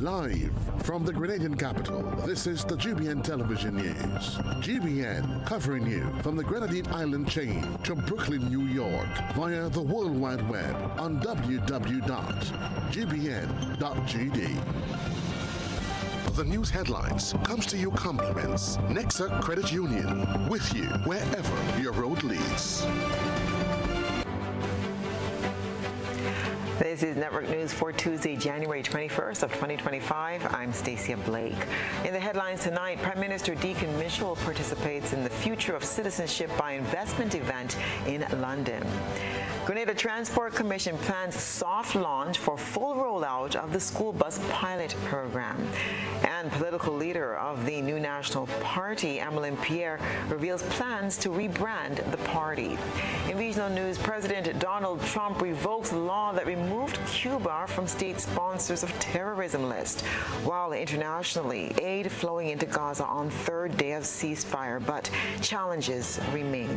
Live from the Grenadian capital, this is the GBN Television News. GBN covering you from the Grenadine Island chain to Brooklyn, New York via the World Wide Web on www.gbn.gd. The news headlines comes to you compliments Nexa Credit Union, with you wherever your road leads. This is Network News for Tuesday, January 21st of 2025. I'm Stasia Blake. In the headlines tonight, Prime Minister Deacon Mitchell participates in the Future of Citizenship by Investment event in London. Grenada Transport Commission plans soft launch for full rollout of the school bus pilot program. And political leader of the New National Party, Emmeline Pierre, reveals plans to rebrand the party. In regional news, President Donald Trump revokes law that removed Cuba from state sponsors of terrorism list, while internationally, aid flowing into Gaza on third day of ceasefire, but challenges remain.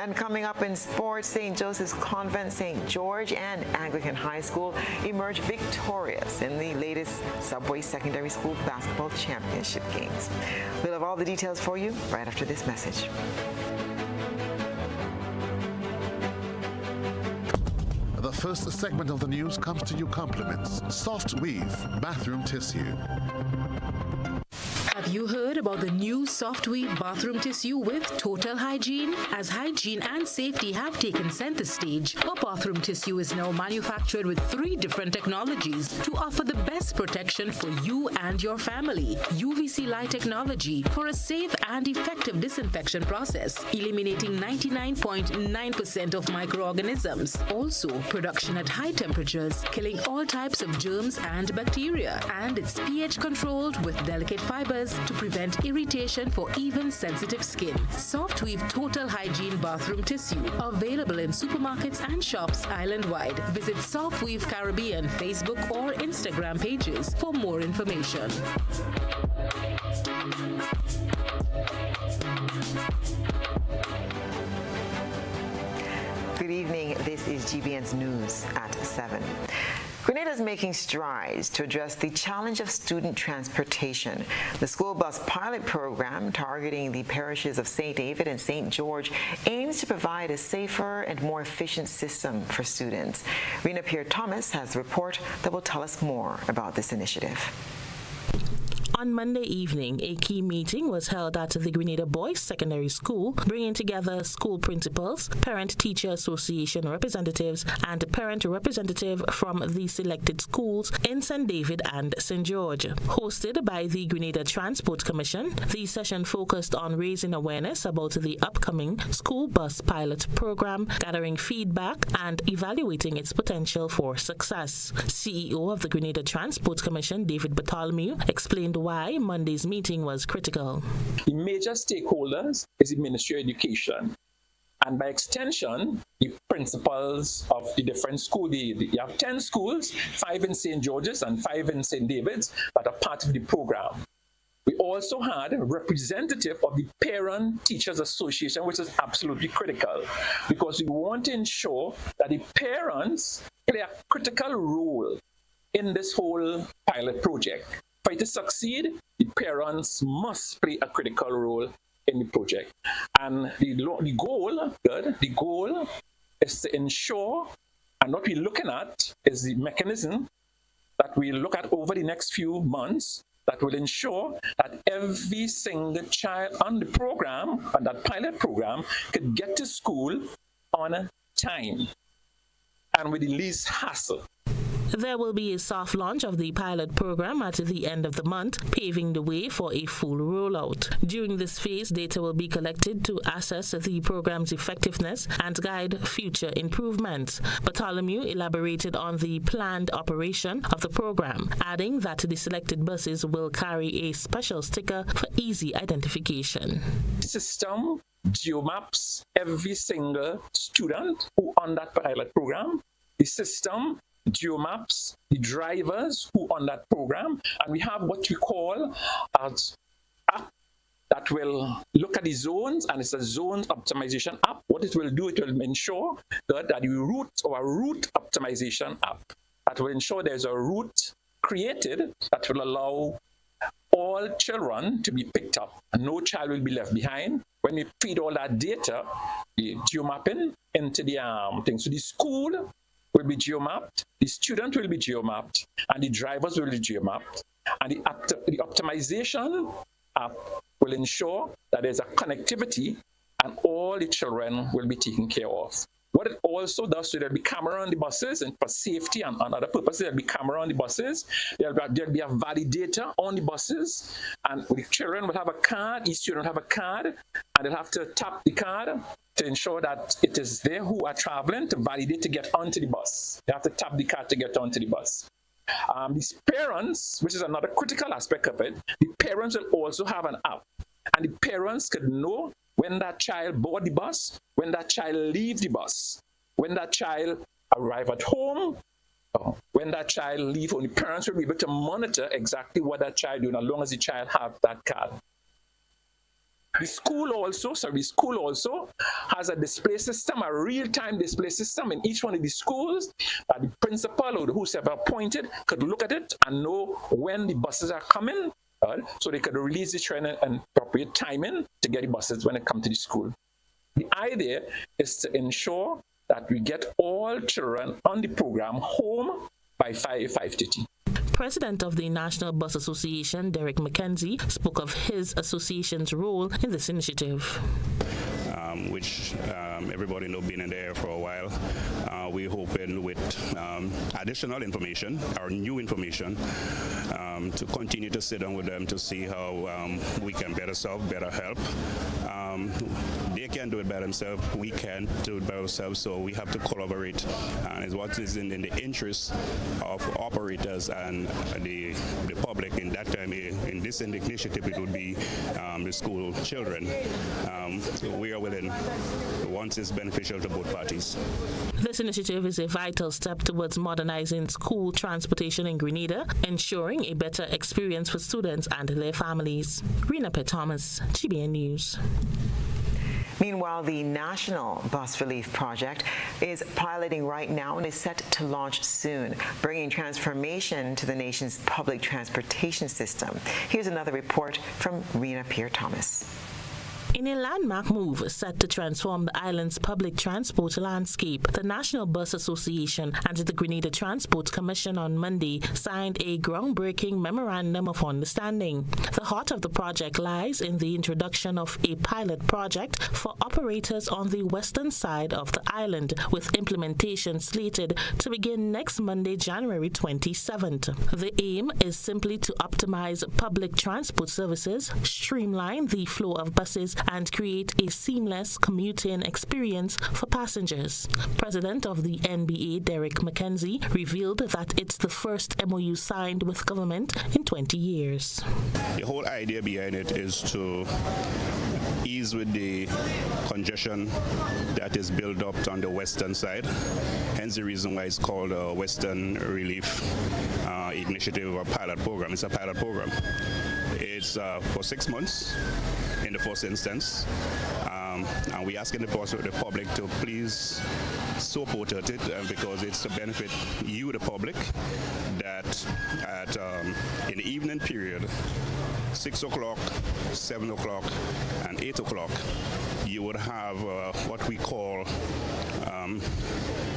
And coming up in sports, St. Joseph's Convent, St. George, and Anglican High School emerge victorious in the latest Subway Secondary School Basketball Championship games. We'll have all the details for you right after this message. The first segment of the news comes to you compliments Soft Weave Bathroom Tissue. Have you heard about the new Soft Weave bathroom tissue with total hygiene? As hygiene and safety have taken center stage, our bathroom tissue is now manufactured with 3 different technologies to offer the best protection for you and your family. UVC light technology for a safe and effective disinfection process, eliminating 99.9% of microorganisms. Also, production at high temperatures, killing all types of germs and bacteria. And it's pH controlled with delicate fibers to prevent irritation for even sensitive skin. Soft Weave Total Hygiene Bathroom Tissue, available in supermarkets and shops island-wide. Visit Soft Weave Caribbean Facebook or Instagram pages for more information. Good evening. This is GBN's News at 7. Grenada is making strides to address the challenge of student transportation. The school bus pilot program, targeting the parishes of St. David and St. George, aims to provide a safer and more efficient system for students. Rena Pierre-Thomas has a report that will tell us more about this initiative. On Monday evening, a key meeting was held at the Grenada Boys Secondary School, bringing together school principals, Parent-Teacher Association representatives, and parent representative from the selected schools in St. David and St. George. Hosted by the Grenada Transport Commission, the session focused on raising awareness about the upcoming school bus pilot program, gathering feedback, and evaluating its potential for success. CEO of the Grenada Transport Commission, David Bartholomew, explained why Monday's meeting was critical. The major stakeholders is the Ministry of Education, and by extension, the principals of the different schools. You have 10 schools, 5 in St. George's and 5 in St. David's, that are part of the program. We also had a representative of the Parent Teachers Association, which is absolutely critical, because we want to ensure that the parents play a critical role in this whole pilot project. For it to succeed, the parents must play a critical role in the project. And the goal is to ensure, and what we're looking at is the mechanism that we look at over the next few months that will ensure that every single child on the program, on that pilot program, could get to school on time and with the least hassle. There will be a soft launch of the pilot program at the end of the month, paving the way for a full rollout. During this phase, data will be collected to assess the program's effectiveness and guide future improvements. Bartholomew elaborated on the planned operation of the program, adding that the selected buses will carry a special sticker for easy identification. The system geomaps every single student who on that pilot program. The system geomaps the drivers who on that program, and we have what we call an app that will look at the zones, and it's a zone optimization app. What it will do, it will ensure that the route optimization app that will ensure there's a route created that will allow all children to be picked up, and no child will be left behind. When we feed all that data, the geomapping into the thing. So the school will be geomapped, the student will be geomapped, and the drivers will be geomapped. And the optimization app will ensure that there's a connectivity and all the children will be taken care of. What it also does, so there'll be camera on the buses, and for safety and other purposes, there'll be camera on the buses. There'll be a validator on the buses, and the children will have a card, each student will have a card, and they'll have to tap the card to ensure that it is they who are traveling to validate to get onto the bus. They have to tap the card to get onto the bus. These parents, which is another critical aspect of it, the parents will also have an app, and the parents could know when that child board the bus, when that child leave the bus, when that child arrive at home, when that child leave home. The parents will be able to monitor exactly what that child doing as long as the child have that card. The school also has a display system, a real-time display system in each one of the schools that the principal or whoever appointed could look at it and know when the buses are coming, so they could release the train and appropriate timing to get the buses when they come to the school. The idea is to ensure that we get all children on the program home by 5:30. President of the National Bus Association, Derek McKenzie, spoke of his association's role in this initiative. Which everybody knows been in there for a while. We're hoping with additional information or new information to continue to sit down with them to see how we can better serve, better help. They can do it by themselves, we can do it by ourselves, so we have to collaborate, and it's what is in the interest of operators and the public. In that time, in this initiative, it would be the school children. We are willing once it's beneficial to both parties. This initiative is a vital step towards modernizing school transportation in Grenada, ensuring a better experience for students and their families. Rena Thomas, GBN News. Meanwhile, the National Bus Relief Project is piloting right now and is set to launch soon, bringing transformation to the nation's public transportation system. Here's another report from Rena Thomas. In a landmark move set to transform the island's public transport landscape, the National Bus Association and the Grenada Transport Commission on Monday signed a groundbreaking memorandum of understanding. The heart of the project lies in the introduction of a pilot project for operators on the western side of the island, with implementation slated to begin next Monday, January 27th. The aim is simply to optimize public transport services, streamline the flow of buses, and create a seamless commuting experience for passengers. President of the NBA, Derek McKenzie, revealed that it's the first MOU signed with government in 20 years. The whole idea behind it is to ease with the congestion that is built up on the western side. Hence the reason why it's called a Western Relief Initiative or pilot program. It's a pilot program. It's for 6 months in the first instance, and we're asking the public to please support it because it's to benefit you, the public, that in the evening period, 6 o'clock, 7 o'clock, and 8 o'clock, you would have what we call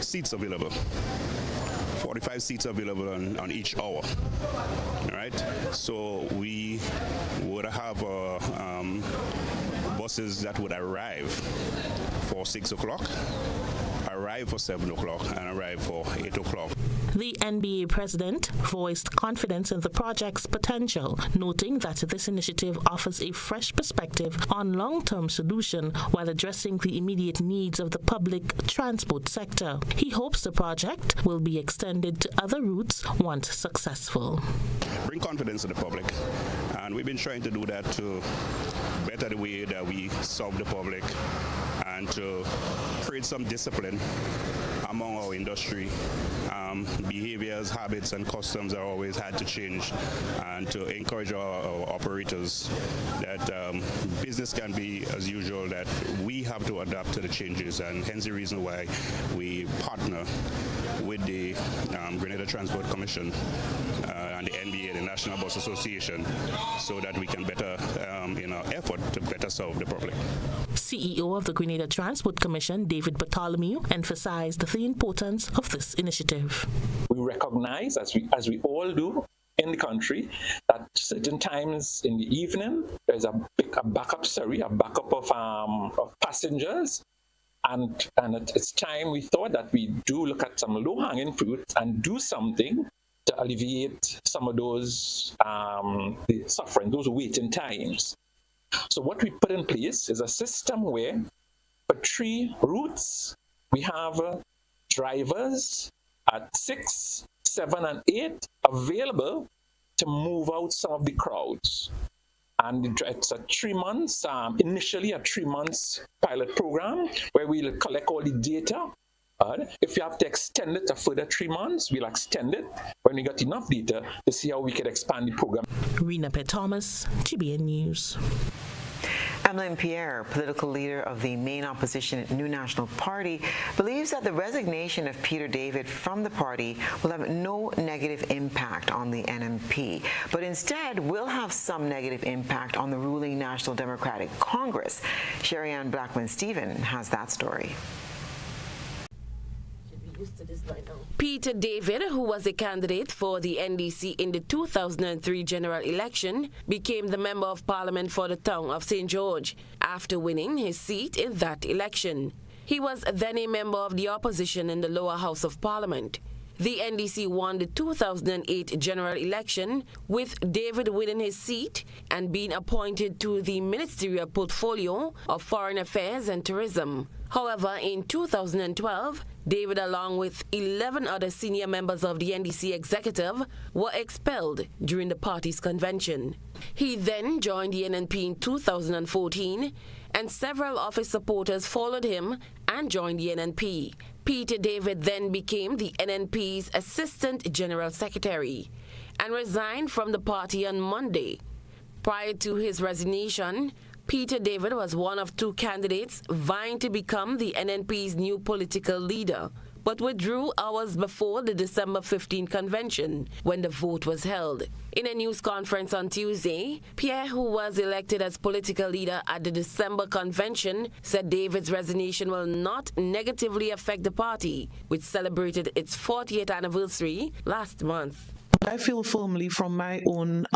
seats available. 45 seats available on each hour. All right, so we would have buses that would arrive for 6 o'clock, arrive for 7 o'clock, and arrive for 8 o'clock. The NBA president voiced confidence in the project's potential, noting that this initiative offers a fresh perspective on long-term solution while addressing the immediate needs of the public transport sector. He hopes the project will be extended to other routes once successful. Bring confidence to the public, and we've been trying to do that to better the way that we serve the public and to create some discipline among our industry. Behaviors, habits, and customs are always had to change, and to encourage our operators that business can be as usual, that we have to adapt to the changes, and hence the reason why we partner with the Grenada Transport Commission and and the NBA, the National Bus Association, so that we can better, in our effort to better serve the public. CEO of the Grenada Transport Commission, David Bartholomew, emphasized the importance of this initiative. We recognize, as we all do in the country, that certain times in the evening there's a backup of passengers, and it's time we thought that we do look at some low-hanging fruit and do something to alleviate some of those the suffering, those waiting times. So what we put in place is a system where for 3 routes we have drivers at 6, 7, and 8 available to move out some of the crowds. And it's a 3 months, initially a 3 months pilot program where we'll collect all the data. If you have to extend it a further 3 months, we'll extend it when we got enough data to see how we can expand the program. Rena Thomas, GBN News. Emmeline Pierre, political leader of the main opposition New National Party, believes that the resignation of Peter David from the party will have no negative impact on the NNP, but instead will have some negative impact on the ruling National Democratic Congress. Sherry-Ann Blackman-Stephen has that story. Peter David, who was a candidate for the NDC in the 2003 general election, became the Member of Parliament for the town of St. George after winning his seat in that election. He was then a member of the opposition in the lower house of Parliament. The NDC won the 2008 general election, with David winning his seat and being appointed to the ministerial portfolio of Foreign Affairs and Tourism. However, in 2012, David, along with 11 other senior members of the NDC executive, were expelled during the party's convention. He then joined the NNP in 2014, and several of his supporters followed him and joined the NNP. Peter David then became the NNP's Assistant General Secretary and resigned from the party on Monday. Prior to his resignation, Peter David was one of 2 candidates vying to become the NNP's new political leader, but withdrew hours before the December 15 convention, when the vote was held. In a news conference on Tuesday, Pierre, who was elected as political leader at the December convention, said David's resignation will not negatively affect the party, which celebrated its 40th anniversary last month. I feel firmly from my own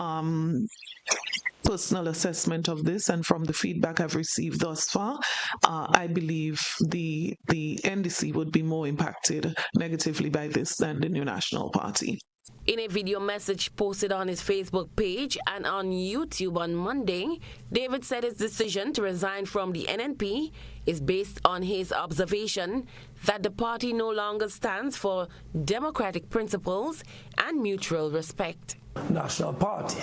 personal assessment of this and from the feedback I've received thus far, I believe the NDC would be more impacted negatively by this than the New National Party. In a video message posted on his Facebook page and on YouTube on Monday, David said his decision to resign from the NNP is based on his observation that the party no longer stands for democratic principles and mutual respect. National Party.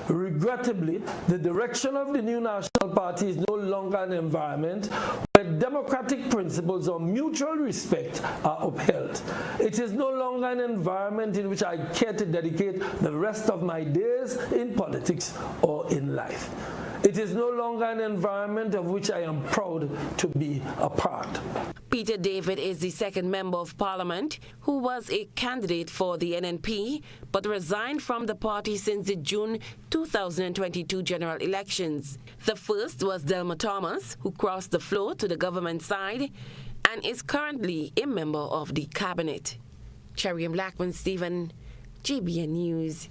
Regrettably, the direction of the New National Party is no longer an environment where democratic principles or mutual respect are upheld. It is no longer an environment in which I care to dedicate the rest of my days in politics or in life. It is no longer an environment of which I am proud to be a part. Peter David is the second Member of Parliament who was a candidate for the NNP but resigned from the party since the June 2022 general elections. The first was Delma Thomas, who crossed the floor to the government side and is currently a member of the cabinet. Sherry-Ann Blackman-Stephen, GBN News.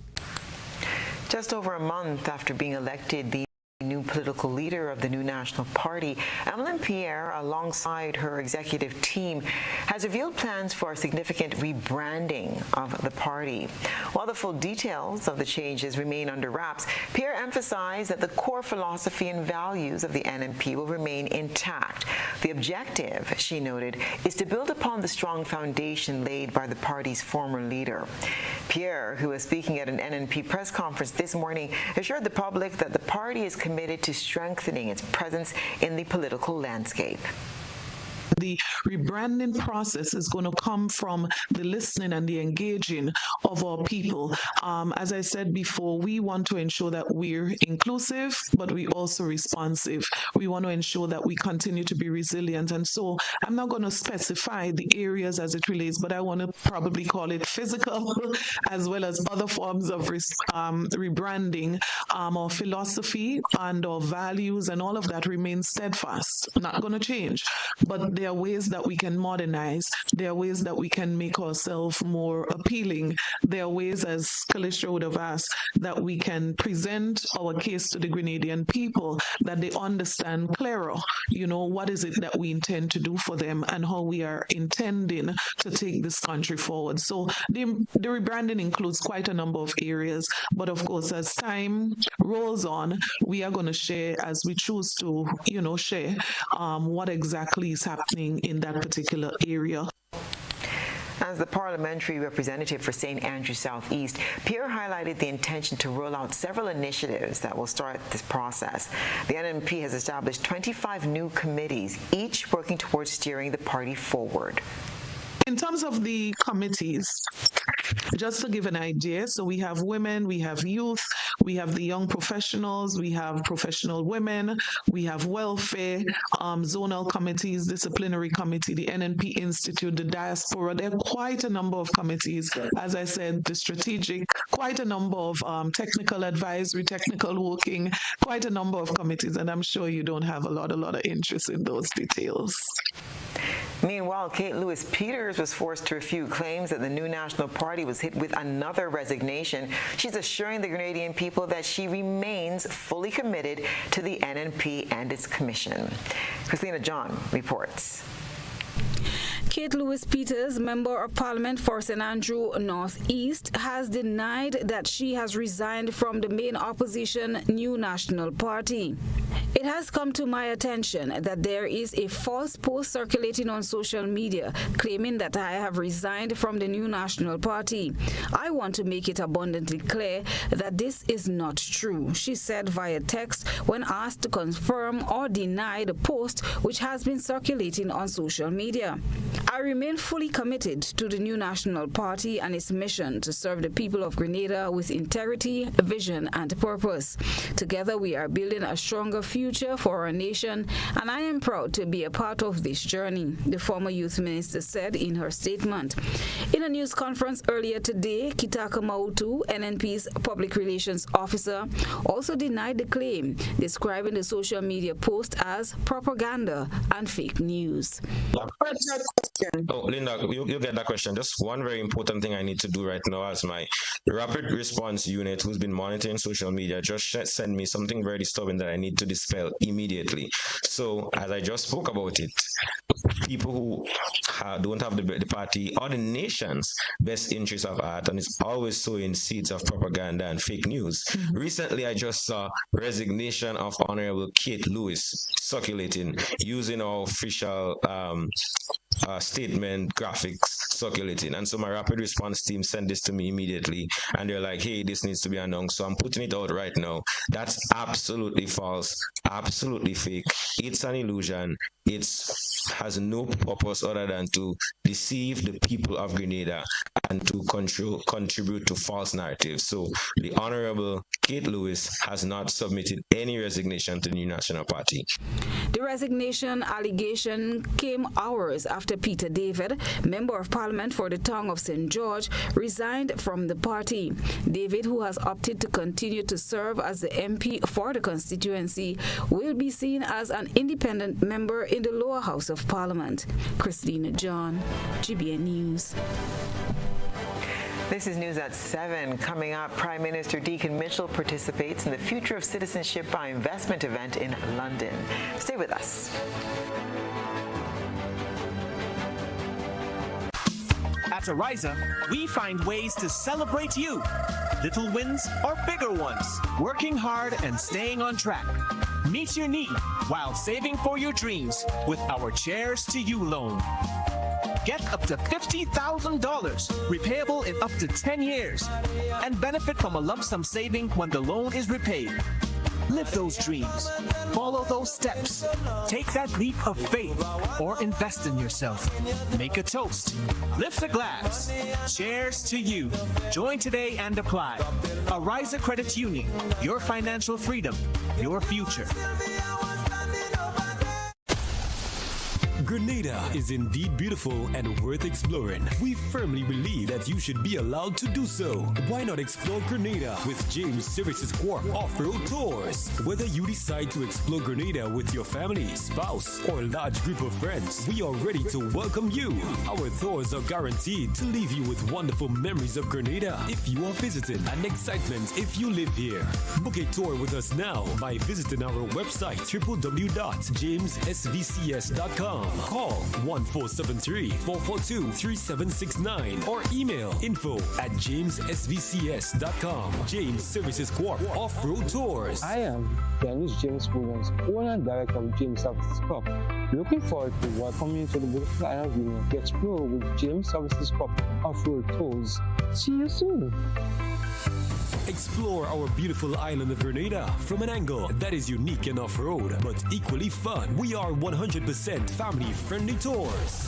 Just over a month after being elected the new political leader of the New National Party, Emmeline Pierre, alongside her executive team, has revealed plans for a significant rebranding of the party. While the full details of the changes remain under wraps, Pierre emphasized that the core philosophy and values of the NNP will remain intact. The objective, she noted, is to build upon the strong foundation laid by the party's former leader. Pierre, who was speaking at an NNP press conference this morning, assured the public that the party is committed to strengthening its presence in the political landscape. the rebranding process is going to come from the listening and the engaging of our people. As I said before, we want to ensure that we're inclusive, but we also responsive. We want to ensure that we continue to be resilient. And so I'm not going to specify the areas as it relates, but I want to probably call it physical as well as other forms of rebranding. Our philosophy and our values and all of that remains steadfast, not going to change. But there are ways that we can modernize. There are ways that we can make ourselves more appealing. There are ways, as Kalisha would have asked, that we can present our case to the Grenadian people, that they understand clearer, what is it that we intend to do for them and how we are intending to take this country forward. So the rebranding includes quite a number of areas, but of course, as time rolls on, we are going to share as we choose to, share what exactly is happening in that particular area. As the parliamentary representative for St. Andrew Southeast, Pierre highlighted the intention to roll out several initiatives that will start this process. The NNP has established 25 new committees, each working towards steering the party forward. In terms of the committees, just to give an idea, so we have women, we have youth, we have the young professionals, we have professional women, we have welfare, zonal committees, disciplinary committee, the NNP Institute, the diaspora. There are quite a number of committees. As I said, the strategic, quite a number of technical advisory, technical working, quite a number of committees, and I'm sure you don't have a lot of interest in those details. Meanwhile, Kate Lewis-Peters was forced to refute claims that the New National Party was hit with another resignation. She's assuring the Grenadian people that she remains fully committed to the NNP and its commission. Christina John reports. Kate Lewis-Peters, Member of Parliament for St. Andrew North East, has denied that she has resigned from the main opposition New National Party. It has come to my attention that there is a false post circulating on social media claiming that I have resigned from the New National Party. I want to make it abundantly clear that this is not true, she said via text when asked to confirm or deny the post which has been circulating on social media. I remain fully committed to the New National Party and its mission to serve the people of Grenada with integrity, vision, and purpose. Together, we are building a stronger future for our nation, and I am proud to be a part of this journey, the former youth minister said in her statement. In a news conference earlier today, Kitaka Mautu, NNP's public relations officer, also denied the claim, describing the social media post as propaganda and fake news. Oh, Linda, you get that question. Just one very important thing I need to do right now as my rapid response unit who's been monitoring social media just send me something very disturbing that I need to dispel immediately. So, as I just spoke about it, people who don't have the party or the nation's best interests at heart and is always sowing seeds of propaganda and fake news. Recently, I just saw resignation of Honorable Kate Lewis circulating using our official statement graphics circulating, and so my rapid response team sent this to me immediately, and they're like, hey, this needs to be announced, so I'm putting it out right now. That's absolutely false, absolutely fake. It's an illusion. It has no purpose other than to deceive the people of Grenada and to contribute to false narratives. So the Honorable Kate Lewis has not submitted any resignation to the New National Party. The resignation allegation came hours after Peter David, Member of Parliament for the town of St. George, resigned from the party. David, who has opted to continue to serve as the MP for the constituency, will be seen as an independent member in the lower house of Parliament. Christina John, GBN News. This is news at 7. Coming up, Prime Minister Deacon Mitchell participates in the Future of Citizenship by Investment event in London. Stay with us. At Ariza, we find ways to celebrate you. Little wins or bigger ones. Working hard and staying on track. Meet your need while saving for your dreams with our Chairs to You loan. Get up to $50,000, repayable in up to 10 years, and benefit from a lump sum saving when the loan is repaid. Live those dreams. Follow those steps. Take that leap of faith or invest in yourself. Make a toast. Lift a glass. Cheers to you. Join today and apply. Ariza Credit Union. Your financial freedom. Your future. Grenada is indeed beautiful and worth exploring. We firmly believe that you should be allowed to do so. Why not explore Grenada with James Services Corp Off-Road Tours? Whether you decide to explore Grenada with your family, spouse, or large group of friends, we are ready to welcome you. Our tours are guaranteed to leave you with wonderful memories of Grenada if you are visiting and excitement if you live here. Book a tour with us now by visiting our website www.jamessvcs.com. Call 1473-442-3769 or email info@jamessvcs.com. James Services Corp Off-Road Tours. I am Dennis James Williams, owner and director of James Services Corp. Looking forward to welcoming you to the beautiful island of Union to explore with James Services Corp Off-Road Tours. See you soon. Explore our beautiful island of Grenada from an angle that is unique and off-road, but equally fun. We are 100% family-friendly tours.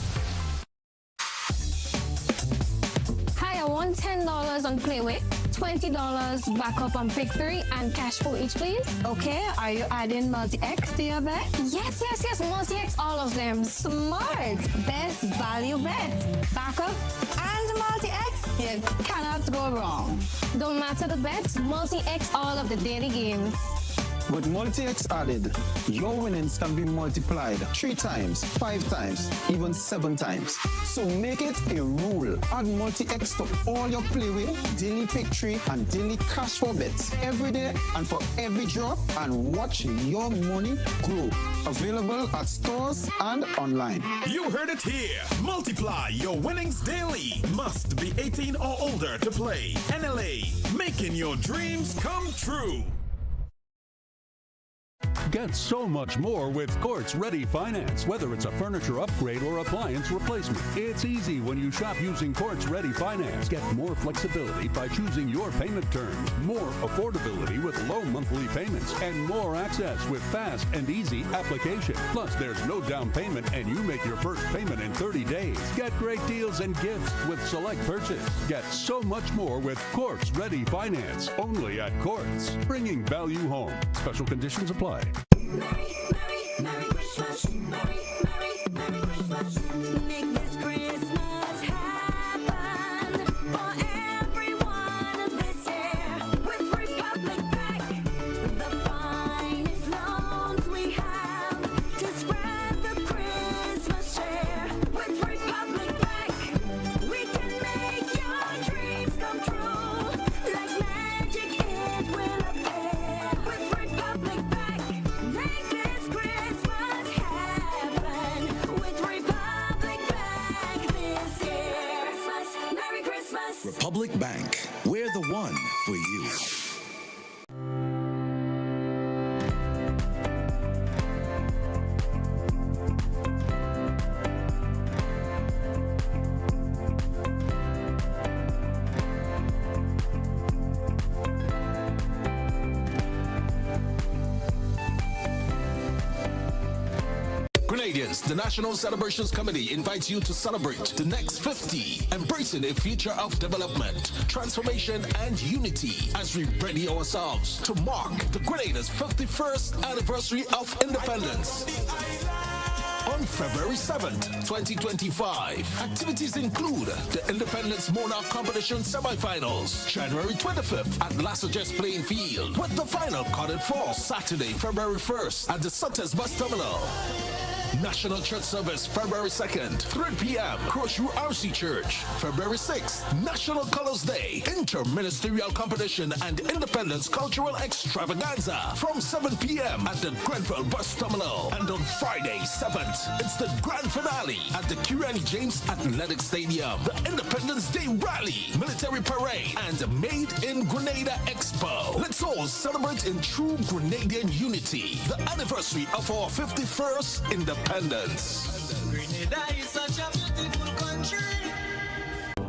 Hi, I want $10 on Playway, $20 backup on Pick 3, and cash for each, please. Okay, are you adding multi-X to your bet? Yes, multi-X, all of them. Smart. Best value bet. Backup and multi-X. You cannot go wrong. Don't matter the bets, multi-X all of the daily games. With multi-X added, your winnings can be multiplied 3 times, 5 times, even 7 times. So make it a rule. Add multi-X to all your Playway, daily Pick 3, and daily cash for bets every day and for every drop, and watch your money grow. Available at stores and online. You heard it here. Multiply your winnings daily. Must be 18 or older to play. NLA, making your dreams come true. Get so much more with Courts Ready Finance. Whether it's a furniture upgrade or appliance replacement, it's easy when you shop using Courts Ready Finance. Get more flexibility by choosing your payment terms, more affordability with low monthly payments, and more access with fast and easy application. Plus, there's no down payment and you make your first payment in 30 days. Get great deals and gifts with select purchase. Get so much more with Courts Ready Finance. Only at Courts. Bringing value home. Special conditions apply. Merry Christmas. Merry Christmas. Make this Christmas happen for everyone this year. With Republic Bank, the finest loans we have to spread the Christmas cheer. With Republic Bank, we can make your dreams come true. Like magic, it will appear. With Republic Bank, make this Christmas happen with Republic Bank this year. Merry Christmas. Republic Bank, we're the one for you. Grenadians, the National Celebrations Committee invites you to celebrate the next 50, embracing a future of development, transformation, and unity as we ready ourselves to mark the Grenada's 51st anniversary of independence. On February 7th, 2025, activities include the Independence Monarch Competition semifinals, January 25th at Lassages Playing Field, with the final carded for Saturday, February 1st at the Sutters Bus Terminal. National Church Service, February 2nd, 3 p.m., Crossview RC Church. February 6th, National Colors Day, Interministerial Competition and Independence Cultural Extravaganza from 7 p.m. at the Grenfell Bus Terminal. And on Friday, 7th, it's the grand finale at the Kirani James Athletic Stadium, the Independence Day Rally, Military Parade, and Made in Grenada Expo. Let's all celebrate in true Grenadian unity, the anniversary of our 51st independence. Grenada is such a beautiful country.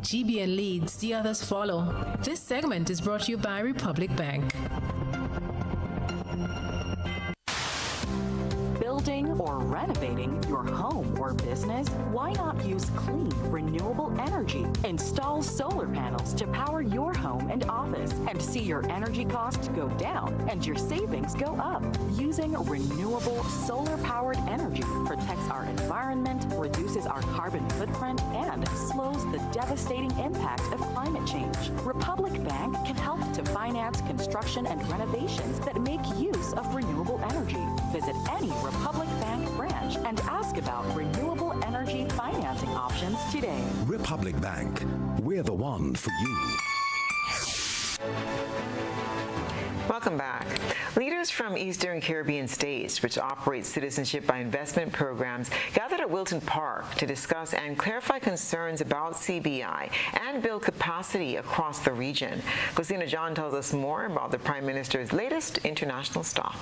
GBN leads, the others follow. This segment is brought to you by Republic Bank. building or renovating your home or business? Why not use clean, renewable energy? Install solar panels to power your home and office and see your energy costs go down and your savings go up. Using renewable solar-powered energy protects our environment, reduces our carbon footprint, and slows the devastating impact of climate change. Republic Bank can help to finance construction and renovations that make use of renewable energy. Visit any Republic Bank branch and ask about renewable energy financing options today. Republic Bank, we're the one for you. Welcome back. Leaders from Eastern Caribbean states, which operate citizenship by investment programs, gathered at Wilton Park to discuss and clarify concerns about CBI and build capacity across the region. Christina John tells us more about the Prime Minister's latest international stop.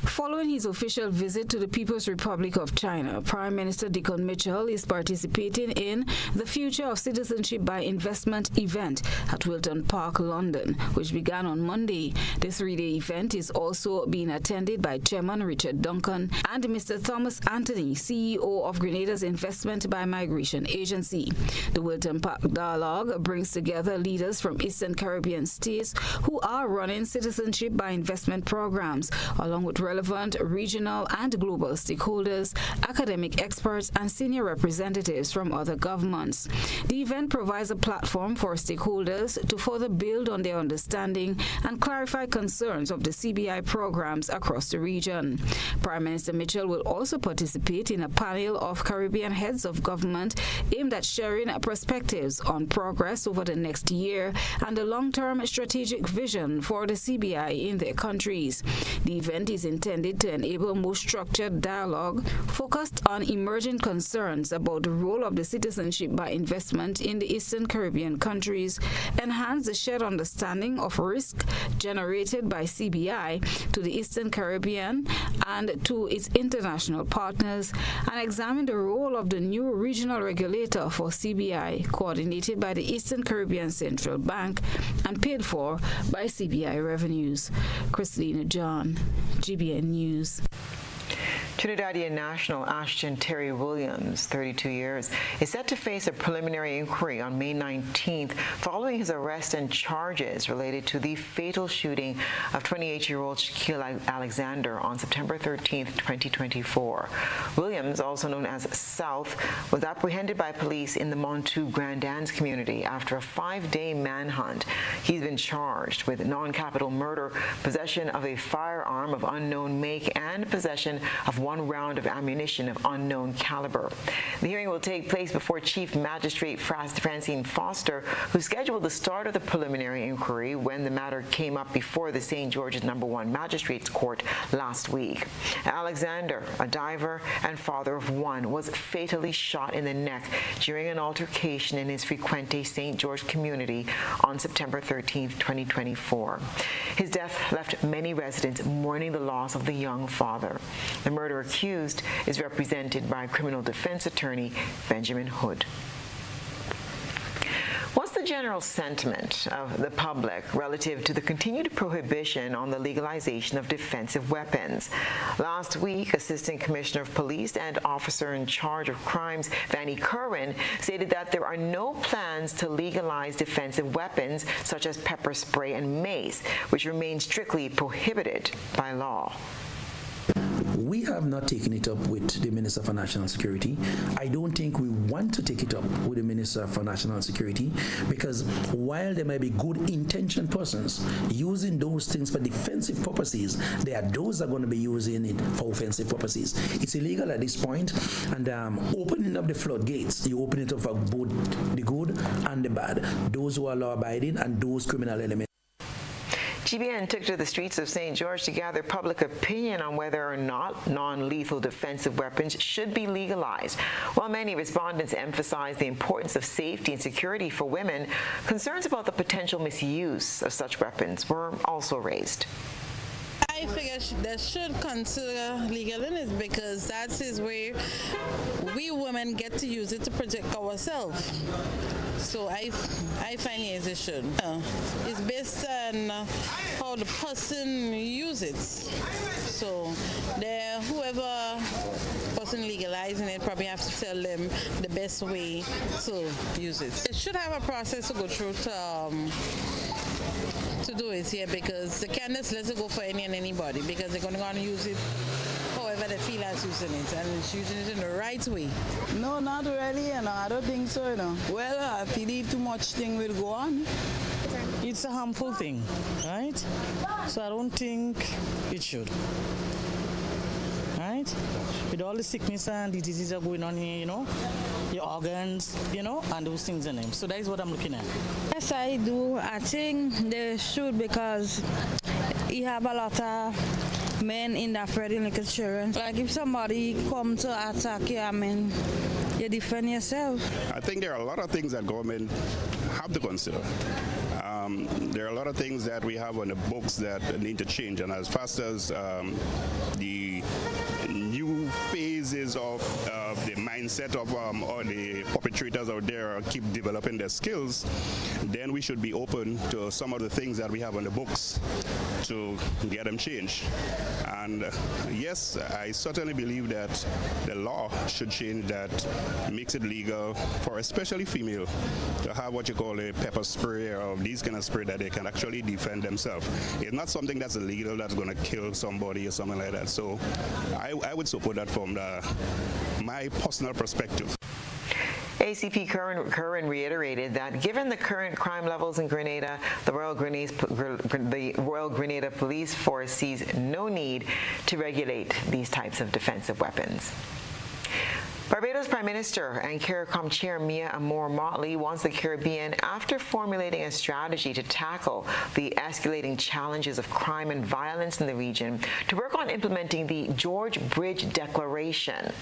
Following his official visit to the People's Republic of China, Prime Minister Dickon Mitchell is participating in the Future of Citizenship by Investment event at Wilton Park, London, which began on Monday. This three-day event is also being attended by Chairman Richard Duncan and Mr. Thomas Anthony, CEO of Grenada's Investment by Migration Agency. The Wilton Park Dialogue brings together leaders from Eastern Caribbean states who are running citizenship by investment programs, along with relevant regional and global stakeholders, academic experts, and senior representatives from other governments. The event provides a platform for stakeholders to further build on their understanding and clarify concerns of the CBI programs across the region. Prime Minister Mitchell will also participate in a panel of Caribbean heads of government aimed at sharing perspectives on progress over the next year and the long-term strategic vision for the CBI in their countries. The event is intended to enable more structured dialogue focused on emerging concerns about the role of the citizenship by investment in the Eastern Caribbean countries, enhance the shared understanding of risk generated by CBI to the Eastern Caribbean and to its international partners, and examine the role of the new regional regulator for CBI, coordinated by the Eastern Caribbean Central Bank and paid for by CBI revenues. Christina John, GBN News. Trinidadian national Ashton Terry Williams, 32 years, is set to face a preliminary inquiry on May 19th following his arrest and charges related to the fatal shooting of 28-year-old Shaquille Alexander on September 13th, 2024. Williams, also known as South, was apprehended by police in the Montu Grand Anse community after a 5-day manhunt. He's been charged with non-capital murder, possession of a firearm of unknown make, and possession of one round of ammunition of unknown caliber. The hearing will take place before Chief Magistrate Francine Foster, who scheduled the start of the preliminary inquiry when the matter came up before the St. George's No. 1 Magistrates Court last week. Alexander, a diver and father of one, was fatally shot in the neck during an altercation in his Frequente St. George community on September 13, 2024. His death left many residents mourning the loss of the young father. The murder accused is represented by criminal defense attorney Benjamin Hood. What's the general sentiment of the public relative to the continued prohibition on the legalization of defensive weapons? Last week, Assistant Commissioner of Police and Officer in Charge of Crimes, Vanny Curran, stated that there are no plans to legalize defensive weapons such as pepper spray and mace, which remain strictly prohibited by law. We have not taken it up with the Minister for National Security. I don't think we want to take it up with the Minister for National Security, because while there may be good intentioned persons using those things for defensive purposes, there are those that are going to be using it for offensive purposes. It's illegal at this point, and opening up the floodgates, you open it up for both the good and the bad, those who are law-abiding and those criminal elements. GBN took to the streets of St. George to gather public opinion on whether or not non-lethal defensive weapons should be legalized. While many respondents emphasized the importance of safety and security for women, concerns about the potential misuse of such weapons were also raised. I figure they should consider legaling it, because that is where we women get to use it to protect ourselves. So I find yes, it should. It's based on how the person uses it. So whoever person legalizing it probably have to tell them the best way to use it. It should have a process to go through to do it here, because they can't just let it go for any and anybody, because they're going to use it however they feel as using it, and it's using it in the right way. No, not really, I don't think so, Well, I believe too much thing will go on. It's a harmful thing, right? So I don't think it should. Right? With all the sickness and diseases that are going on here, your organs, and those things in them. So that is what I'm looking at. Yes, I do. I think they should, because you have a lot of men in that fighting like children. Like if somebody come to attack you, you defend yourself. I think there are a lot of things that government have to consider. There are a lot of things that we have on the books that need to change, and as fast as the new phases of the mindset of all the perpetrators out there keep developing their skills, then we should be open to some of the things that we have on the books to get them changed. And yes, I certainly believe that the law should change that makes it legal for especially female to have what you call a pepper spray or these kind of spray that they can actually defend themselves. It's not something that's illegal that's going to kill somebody or something like that. So I would support that from my personal perspective. ACP Curran reiterated that given the current crime levels in Grenada, the Royal Grenada Police Force sees no need to regulate these types of defensive weapons. Barbados Prime Minister and CARICOM Chair Mia Moore-Motley wants the Caribbean, after formulating a strategy to tackle the escalating challenges of crime and violence in the region, to work on implementing the George Bridge Declaration.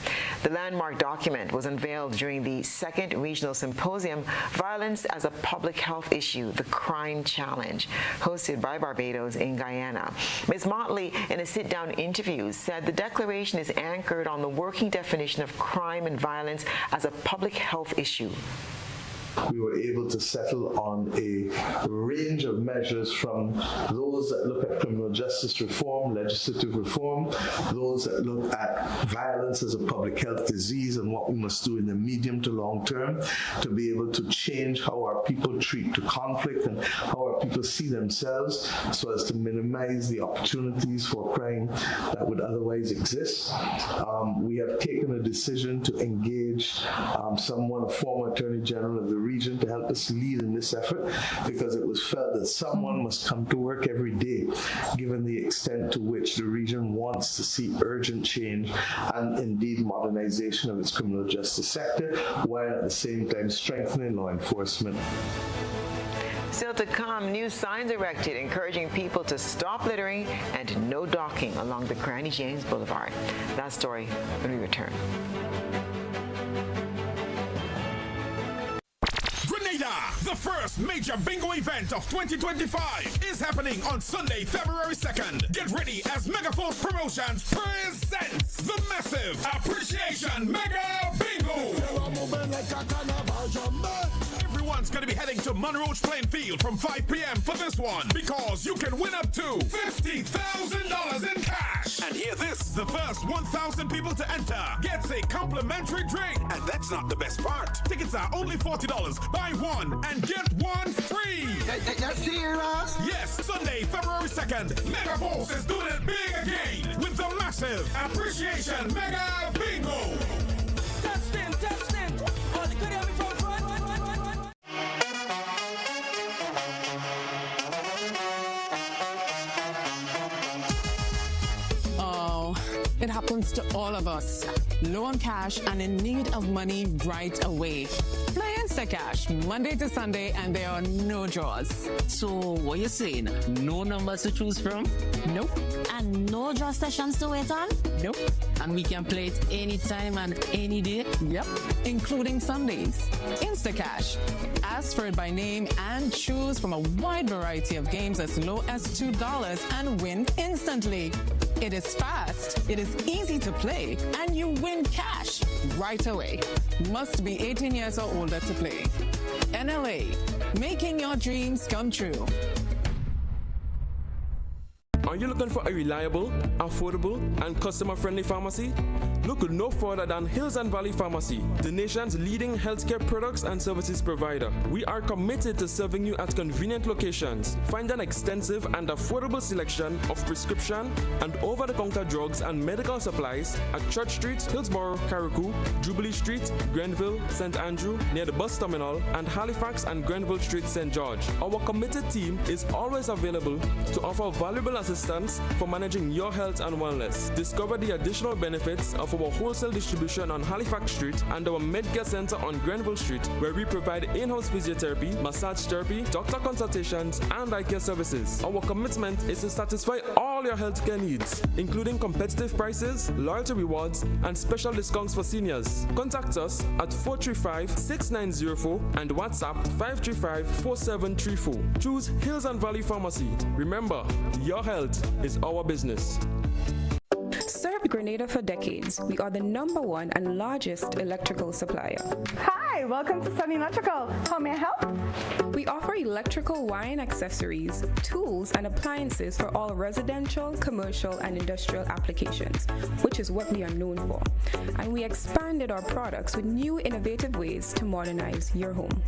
The landmark document was unveiled during the second regional symposium, Violence as a Public Health Issue, the Crime Challenge, hosted by Barbados in Guyana. Ms. Motley, in a sit-down interview, said the declaration is anchored on the working definition of crime and violence as a public health issue. We were able to settle on a range of measures, from those that look at criminal justice reform, legislative reform, those that look at violence as a public health disease and what we must do in the medium to long term to be able to change how our people treat to conflict and how our people see themselves, so as to minimize the opportunities for crime that would otherwise exist. We have taken a decision to engage a former Attorney General of the region to help us lead in this effort, because it was felt that someone must come to work every day, given the extent to which the region wants to see urgent change and indeed modernization of its criminal justice sector, while at the same time strengthening law enforcement. Still to come, new signs erected encouraging people to stop littering and no docking along the Granny James Boulevard. That story when we return. The first major bingo event of 2025 is happening on Sunday, February 2nd. Get ready as Megaforce Promotions presents the massive Appreciation Mega Bingo. Everyone's going to be heading to Monroach Plain Field from 5 p.m. for this one, because you can win up to $50,000 in cash. And hear this, the first 1,000 people to enter gets a complimentary drink. And that's not the best part. Tickets are only $40. Buy one and get one free. That's serious? Yes, Sunday, February 2nd, Megaforce is doing it big again with the massive Appreciation Mega Bingo. Testing. Oh, they could hear me from front. It happens to all of us. Low on cash and in need of money right away. Play Instacash Monday to Sunday, and there are no draws. So what you saying? No numbers to choose from? Nope. And no draw sessions to wait on? Nope. And we can play it anytime and any day? Yep, including Sundays. Instacash. Ask for it by name and choose from a wide variety of games as low as $2 and win instantly. It is fast, it is easy to play, and you win cash right away. Must be 18 years or older to play. NLA, making your dreams come true. Are you looking for a reliable, affordable, and customer-friendly pharmacy? Look no further than Hills and Valley Pharmacy, the nation's leading healthcare products and services provider. We are committed to serving you at convenient locations. Find an extensive and affordable selection of prescription and over-the-counter drugs and medical supplies at Church Street, Hillsborough, Carriacou, Jubilee Street, Grenville, St. Andrew, near the bus terminal, and Halifax and Grenville Street, St. George. Our committed team is always available to offer valuable assistance for managing your health and wellness. Discover the additional benefits of our wholesale distribution on Halifax Street and our Medcare Center on Grenville Street, where we provide in-house physiotherapy, massage therapy, doctor consultations, and eye care services. Our commitment is to satisfy all your healthcare needs, including competitive prices, loyalty rewards, and special discounts for seniors. Contact us at 435-6904 and WhatsApp 535-4734. Choose Hills and Valley Pharmacy. Remember, your health is our business. Served Grenada for decades. We are the #1 and largest electrical supplier. Hi, welcome to Sunny Electrical. How may I help? We offer electrical wire accessories, tools, and appliances for all residential, commercial, and industrial applications, which is what we are known for. And we expanded our products with new innovative ways to modernize your home.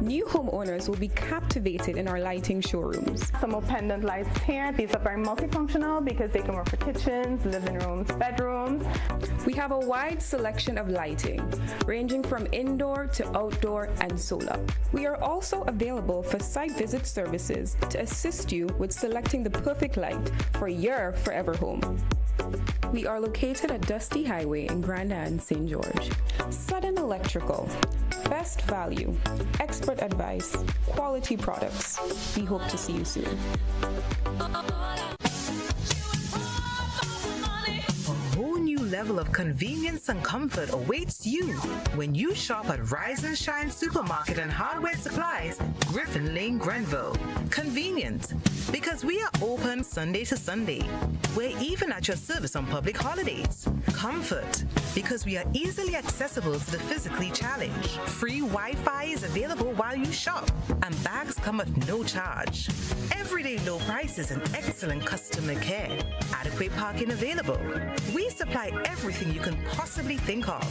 New homeowners will be captivated in our lighting showrooms. Some more pendant lights here. These are very multifunctional because they can work for kitchens, living rooms, bedrooms. We have a wide selection of lighting, ranging from indoor to outdoor and solar. We are also available for site visit services to assist you with selecting the perfect light for your forever home. We are located at Dusty Highway in Grand Anne, St. George. Sudden Electrical. Best value, expert advice, quality products. We hope to see you soon. Level of convenience and comfort awaits you when you shop at Rise and Shine Supermarket and Hardware Supplies, Griffin Lane, Grenville. Convenient, because we are open Sunday to Sunday. We're even at your service on public holidays. Comfort, because we are easily accessible to the physically challenged. Free Wi-Fi is available while you shop, and bags come at no charge. Everyday low prices and excellent customer care. Adequate parking available. We supply everything you can possibly think of.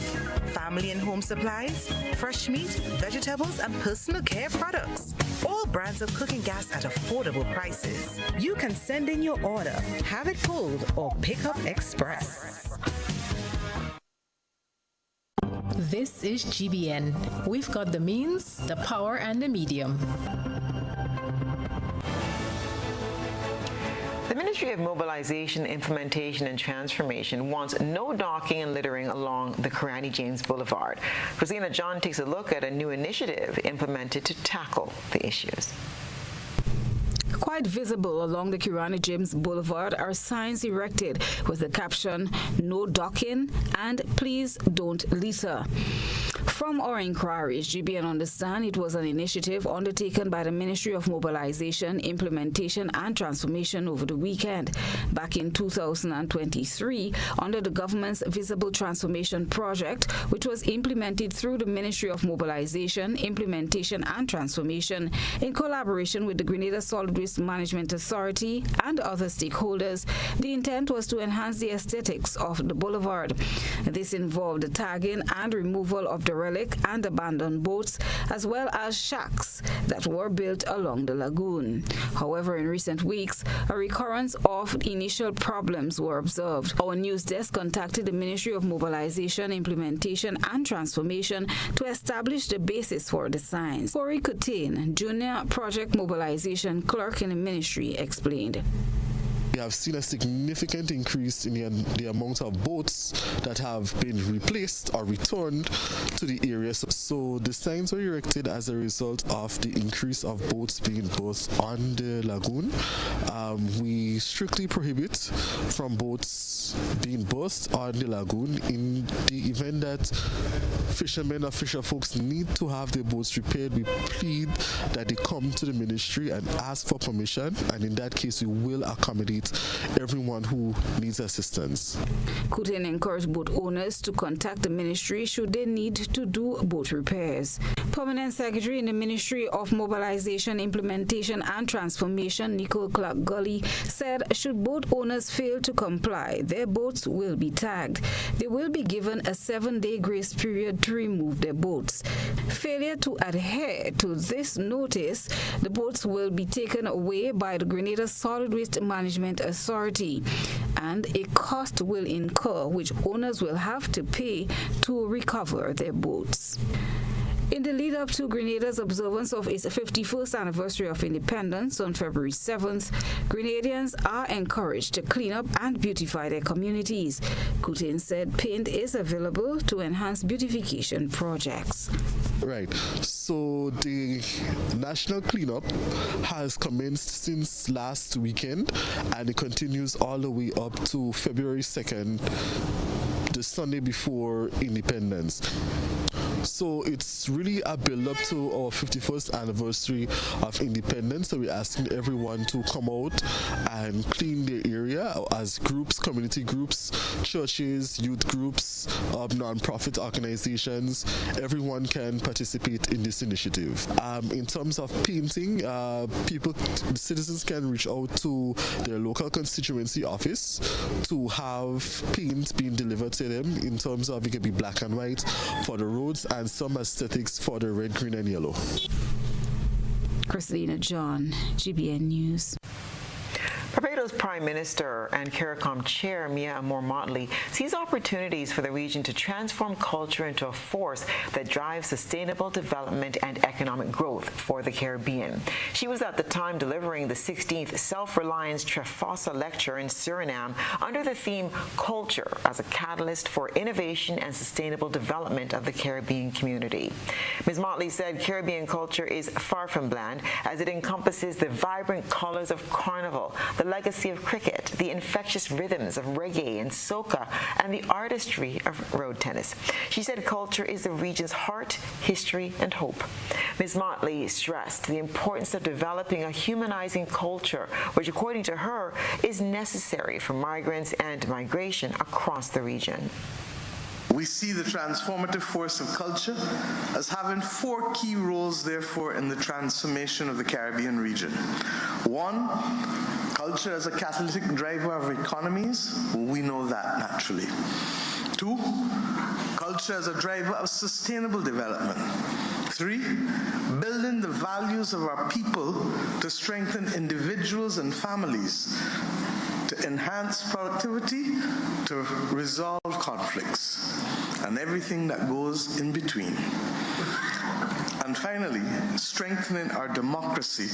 Family and home supplies, fresh meat, vegetables, and personal care products. All brands of cooking gas at affordable prices. You can send in your order, have it pulled, or pick up express. This is GBN. We've got the means, the power, and the medium. The Ministry of Mobilization, Implementation and Transformation wants no docking and littering along the Kirani James Boulevard. Christina John takes a look at a new initiative implemented to tackle the issues. Quite visible along the Kirani James Boulevard are signs erected with the caption, "No docking" and "Please don't litter." From our inquiries, GBN understand it was an initiative undertaken by the Ministry of Mobilization, Implementation and Transformation over the weekend. Back in 2023, under the government's Visible Transformation Project, which was implemented through the Ministry of Mobilization, Implementation and Transformation in collaboration with the Grenada Solid Waste Management Authority and other stakeholders, the intent was to enhance the aesthetics of the boulevard. This involved the tagging and removal of derelict and abandoned boats, as well as shacks that were built along the lagoon. However, in recent weeks, a recurrence of initial problems were observed. Our news desk contacted the Ministry of Mobilization, Implementation and Transformation to establish the basis for the signs. Corey Coutain, Junior Project Mobilization Clerk in the Ministry, explained. We have seen a significant increase in the amount of boats that have been replaced or returned to the area. So the signs were erected as a result of the increase of boats being berthed on the lagoon. We strictly prohibit from boats being berthed on the lagoon. In the event that fishermen or fisher folks need to have their boats repaired, we plead that they come to the ministry and ask for permission, and in that case we will accommodate accommodate everyone who needs assistance. Kutin encouraged boat owners to contact the ministry should they need to do boat repairs. Permanent Secretary in the Ministry of Mobilization, Implementation and Transformation, Nicole Clark-Gully, said should boat owners fail to comply, their boats will be tagged. They will be given a 7-day grace period to remove their boats. Failure to adhere to this notice, the boats will be taken away by the Grenada Solid Waste Management Authority, and a cost will incur which owners will have to pay to recover their boats. In the lead-up to Grenada's observance of its 51st anniversary of independence on February 7th, Grenadians are encouraged to clean up and beautify their communities. Kutin said paint is available to enhance beautification projects. Right. So the national cleanup has commenced since last weekend, and it continues all the way up to February 2nd, the Sunday before independence. So it's really a build-up to our 51st anniversary of independence. So we're asking everyone to come out and clean their area as groups, community groups, churches, youth groups, non-profit organizations. Everyone can participate in this initiative. In terms of painting, citizens can reach out to their local constituency office to have paint being delivered to them. In terms of, it could be black and white for the roads and some aesthetics for the red, green and yellow. Christina John, GBN News. Barbados Prime Minister and CARICOM Chair Mia Amor-Motley sees opportunities for the region to transform culture into a force that drives sustainable development and economic growth for the Caribbean. She was at the time delivering the 16th Self-Reliance Trefossa Lecture in Suriname under the theme Culture as a Catalyst for Innovation and Sustainable Development of the Caribbean Community. Ms. Motley said Caribbean culture is far from bland as it encompasses the vibrant colors of carnival, the legacy of cricket, the infectious rhythms of reggae and soca, and the artistry of road tennis. She said culture is the region's heart, history, and hope. Ms. Motley stressed the importance of developing a humanizing culture, which, according to her, is necessary for migrants and migration across the region. We see the transformative force of culture as having 4 key roles, therefore, in the transformation of the Caribbean region. 1, culture as a catalytic driver of economies. We know that naturally. 2, culture as a driver of sustainable development. 3, building the values of our people to strengthen individuals and families, to enhance productivity, to resolve conflicts, and everything that goes in between. And finally, strengthening our democracy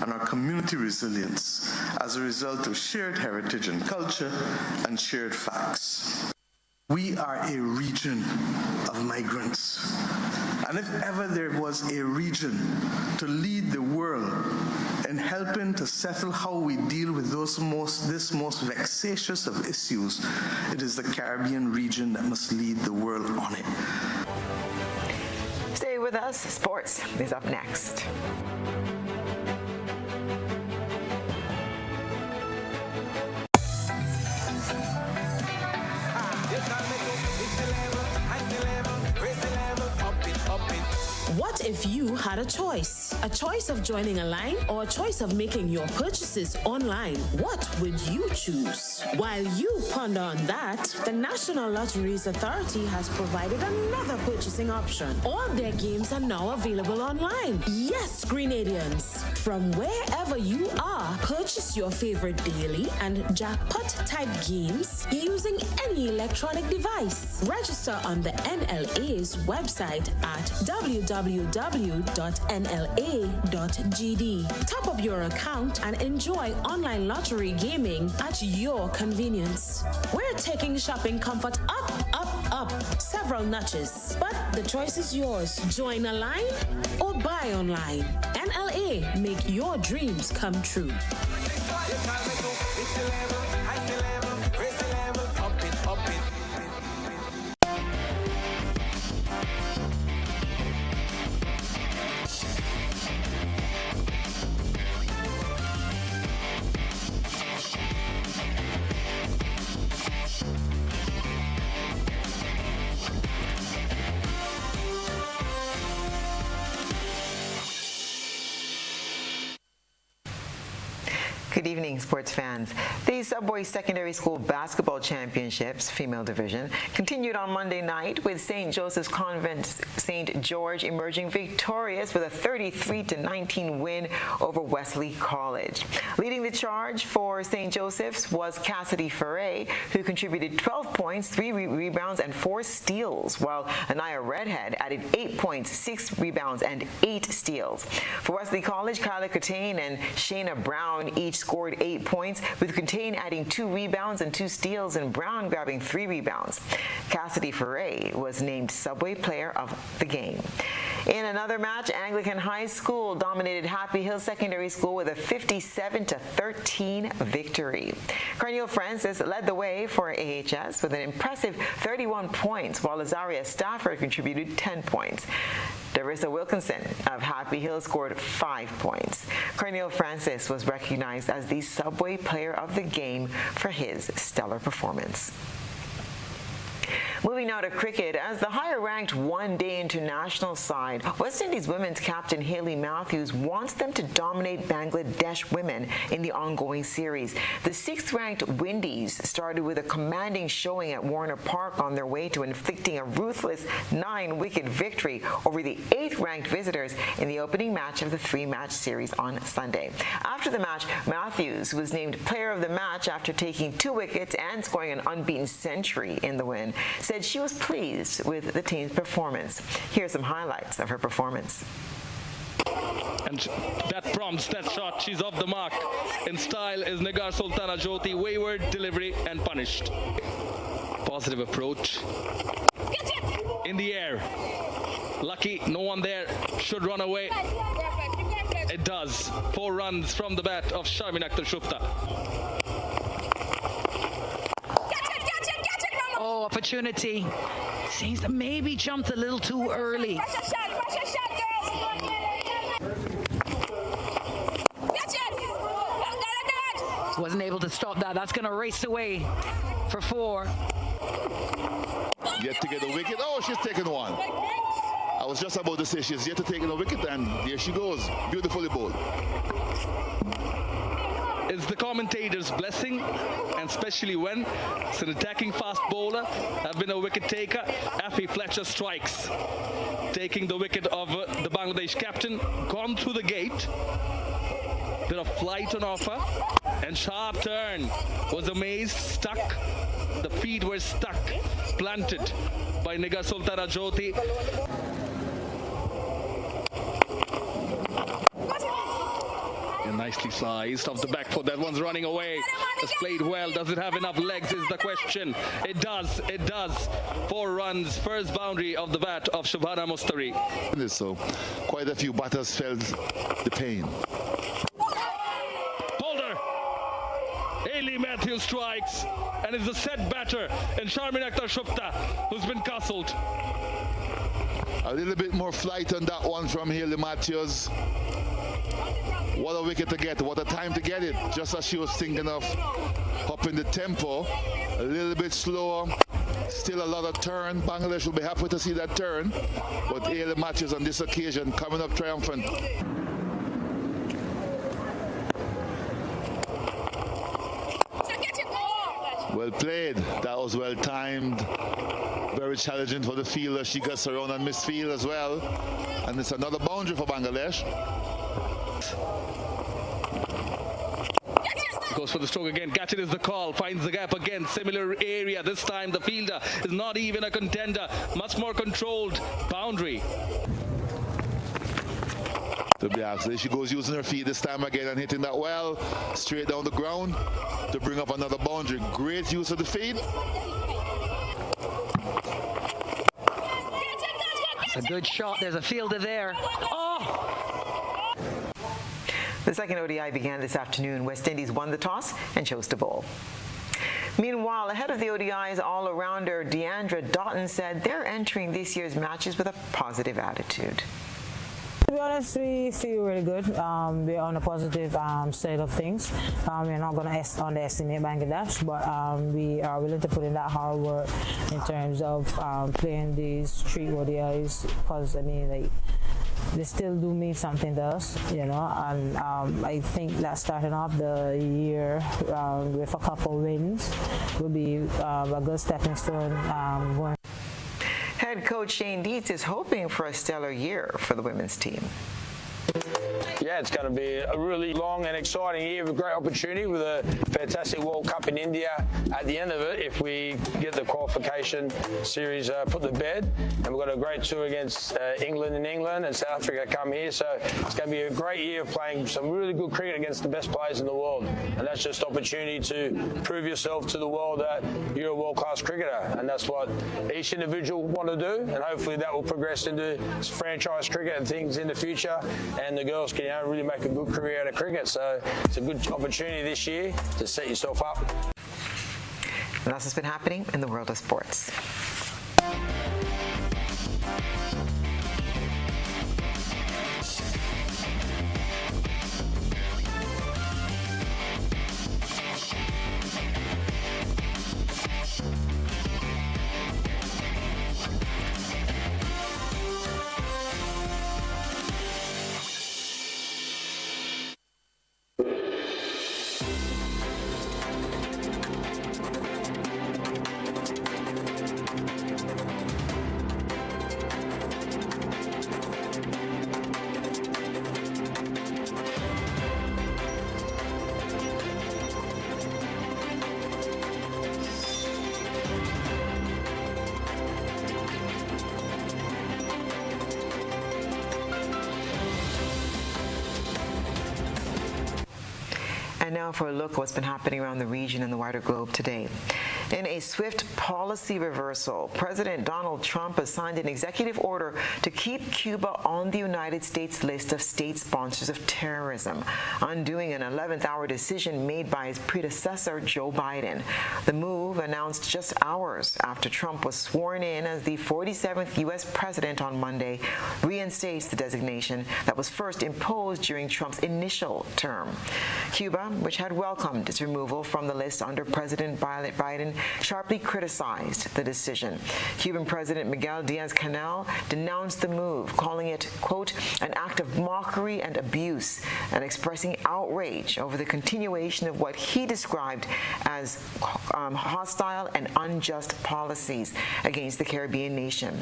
and our community resilience as a result of shared heritage and culture and shared facts. We are a region of migrants. And if ever there was a region to lead the world in helping to settle how we deal with this most vexatious of issues, it is the Caribbean region that must lead the world on it. Stay with us. Sports is up next. What if you had a choice? A choice of joining a line or a choice of making your purchases online? What would you choose? While you ponder on that, the National Lotteries Authority has provided another purchasing option. All their games are now available online. Yes, Grenadians, from wherever you are, purchase your favorite daily and jackpot-type games using any electronic device. Register on the NLA's website at www.nla.gd. Top up your account and enjoy online lottery gaming at your convenience. We're taking shopping comfort up, up, up several notches, but the choice is yours. Join a line or buy online. NLA, make your dreams come true. Good evening, sports fans. The Subway Secondary School Basketball Championships, female division, continued on Monday night with St. Joseph's Convent St. George emerging victorious with a 33-19 win over Wesley College. Leading the charge for St. Joseph's was Cassidy Ferre, who contributed 12 points, 3 rebounds, and 4 steals, while Anaya Redhead added 8 points, 6 rebounds, and 8 steals. For Wesley College, Kyla Catane and Shayna Brown each scored 8 points, with Catane adding 2 rebounds and 2 steals and Brown grabbing 3 rebounds. Cassidy Ferre was named Subway Player of the Game. In another match, Anglican High School dominated Happy Hill Secondary School with a 57-13 victory. Carneal Francis led the way for AHS with an impressive 31 points, while Azaria Stafford contributed 10 points. Darissa Wilkinson of Happy Hill scored 5 points. Carneal Francis was recognized as the Subway Player of the Game for his stellar performance. Moving now to cricket, as the higher-ranked one-day international side, West Indies women's captain Hayley Matthews wants them to dominate Bangladesh women in the ongoing series. The 6th-ranked Windies started with a commanding showing at Warner Park on their way to inflicting a ruthless 9-wicket victory over the 8th-ranked visitors in the opening match of the 3-match series on Sunday. After the match, Matthews was named player of the match after taking 2 wickets and scoring an unbeaten century in the win. Said she was pleased with the team's performance. Here are some highlights of her performance. And that prompts that shot. She's off the mark. In style is Nigar Sultana Jyoti. Wayward delivery and punished. Positive approach. In the air. Lucky, no one there. Should run away. It does. 4 runs from the bat of Sharmin Akhtar Shufta. Oh, opportunity. Seems to maybe jumped a little too early. Wasn't able to stop that. That's going to race away for 4. Yet to get a wicket. Oh, she's taken one. I was just about to say she's yet to take a wicket, and there she goes. Beautifully bowled. It's the commentator's blessing, and especially when it's an attacking fast bowler, have been a wicket taker. Affy Fletcher strikes, taking the wicket of the Bangladesh captain. Gone through the gate. Bit of flight on offer, and sharp turn. Was amazed, stuck. The feet were stuck, planted by Nigar Sultana Jyoti. Nicely sliced off the back foot. That one's running away. Has played well. Does it have enough legs is the question. It does. It does. 4 runs. First boundary of the bat of Shubhana Mustari. So quite a few batters felt the pain. Holder. Hayley Matthews strikes and is the set batter in Sharmin Akhtar Shufta, who's been castled. A little bit more flight on that one from Hayley Matthews. What a wicket to get, what a time to get it. Just as she was thinking of upping the tempo, a little bit slower, still a lot of turn. Bangladesh will be happy to see that turn, but Hayley Matthews on this occasion coming up triumphant. Well played, that was well timed. Very challenging for the fielder. She gets around and misfield as well. And it's another boundary for Bangladesh. Goes for the stroke again. Gatchet is the call. Finds the gap again. Similar area. This time the fielder is not even a contender. Much more controlled boundary. To be actually, she goes using her feet this time again and hitting that well. Straight down the ground to bring up another boundary. Great use of the feet. It's a good shot. There's a fielder there. Oh! The second ODI began this afternoon. West Indies won the toss and chose to bowl. Meanwhile, ahead of the ODIs, all-arounder Deandra Doughton said they're entering this year's matches with a positive attitude. To be honest, we feel really good. We're on a positive side of things. We're not going to underestimate Bangladesh, but we are willing to put in that hard work in terms of playing these 3 ODIs, because, I mean, like, they still do mean something to us, you know, and I think that starting off the year with a couple wins will be a good stepping stone going. Head coach Shane Dietz is hoping for a stellar year for the women's team. Yeah, it's going to be a really long and exciting year with a great opportunity with a fantastic World Cup in India at the end of it if we get the qualification series put to bed. And we've got a great tour against England and South Africa come here. So it's going to be a great year of playing some really good cricket against the best players in the world. And that's just opportunity to prove yourself to the world that you're a world-class cricketer. And that's what each individual want to do. And hopefully that will progress into franchise cricket and things in the future. And the girls can really make a good career out of cricket. So it's a good opportunity this year to set yourself up. And that's what's been happening in the world of sports. And now for a look at what's been happening around the region and the wider globe today. In a swift policy reversal, President Donald Trump has signed an executive order to keep Cuba on the United States list of state sponsors of terrorism, undoing an 11th-hour decision made by his predecessor, Joe Biden. The move, announced just hours after Trump was sworn in as the 47th U.S. president on Monday, reinstates the designation that was first imposed during Trump's initial term. Cuba, which had welcomed its removal from the list under President Biden, sharply criticized the decision. Cuban President Miguel Diaz-Canel denounced the move, calling it, quote, an act of mockery and abuse, and expressing outrage over the continuation of what he described as hostile and unjust policies against the Caribbean nation.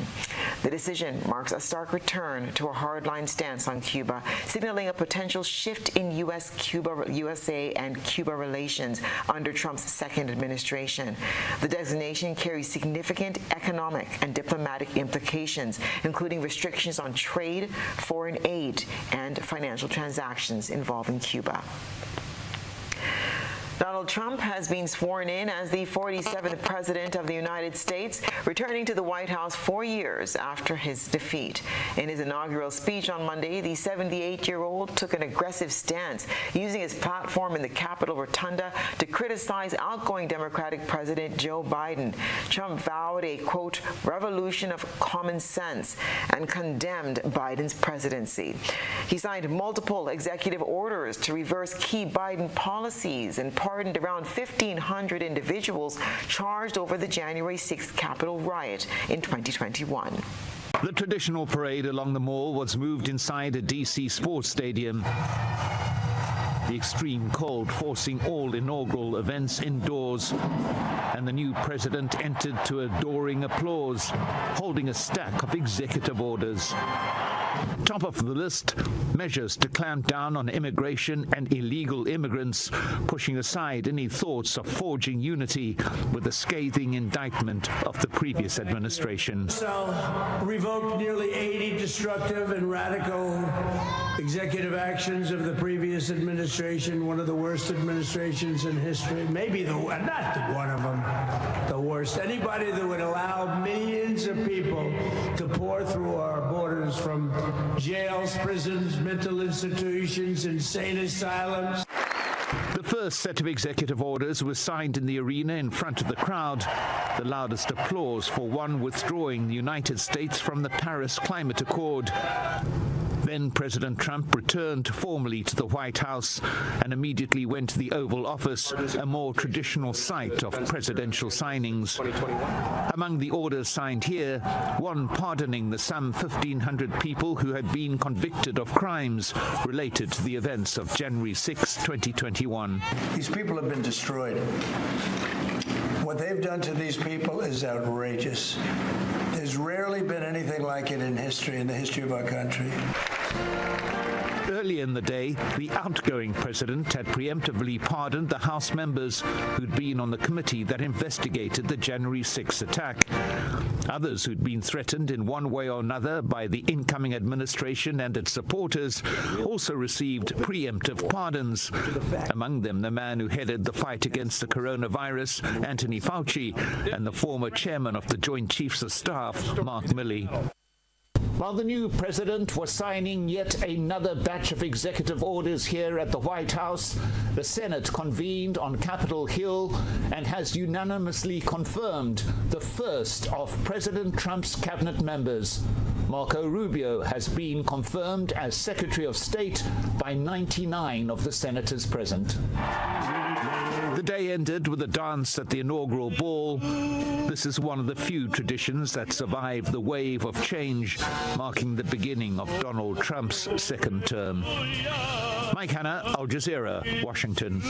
The decision marks a stark return to a hardline stance on Cuba, signaling a potential shift in USA and Cuba relations under Trump's second administration. The designation carries significant economic and diplomatic implications, including restrictions on trade, foreign aid, and financial transactions involving Cuba. Donald Trump has been sworn in as the 47th President of the United States, returning to the White House 4 years after his defeat. In his inaugural speech on Monday, the 78-year-old took an aggressive stance, using his platform in the Capitol Rotunda to criticize outgoing Democratic President Joe Biden. Trump vowed a, quote, revolution of common sense and condemned Biden's presidency. He signed multiple executive orders to reverse key Biden policies and pardoned around 1,500 individuals charged over the January 6th Capitol riot in 2021. The traditional parade along the mall was moved inside a D.C. sports stadium. The extreme cold forcing all inaugural events indoors, and the new president entered to adoring applause, holding a stack of executive orders. Top of the list, measures to clamp down on immigration and illegal immigrants, pushing aside any thoughts of forging unity with a scathing indictment of the previous administration. So, revoked nearly 80 destructive and radical executive actions of the previous administration, one of the worst administrations in history, maybe not one of them, the worst. Anybody that would allow millions of people to pour through our borders from jails, prisons, mental institutions, insane asylums. The first set of executive orders was signed in the arena in front of the crowd, the loudest applause for one withdrawing the United States from the Paris Climate Accord. Then President Trump returned formally to the White House and immediately went to the Oval Office, a more traditional site of presidential signings. Among the orders signed here, one pardoning the some 1,500 people who had been convicted of crimes related to the events of January 6, 2021. These people have been destroyed. What they've done to these people is outrageous. There's rarely been anything like it in history, in the history of our country. Early in the day, the outgoing president had preemptively pardoned the House members who'd been on the committee that investigated the January 6 attack. Others who'd been threatened in one way or another by the incoming administration and its supporters also received preemptive pardons. Among them, the man who headed the fight against the coronavirus, Anthony Fauci, and the former chairman of the Joint Chiefs of Staff, Mark Milley. While the new president was signing yet another batch of executive orders here at the White House, the Senate convened on Capitol Hill and has unanimously confirmed the first of President Trump's cabinet members. Marco Rubio has been confirmed as Secretary of State by 99 of the senators present. The day ended with a dance at the inaugural ball. This is one of the few traditions that survived the wave of change, marking the beginning of Donald Trump's second term. Mike Hanna, Al Jazeera, Washington.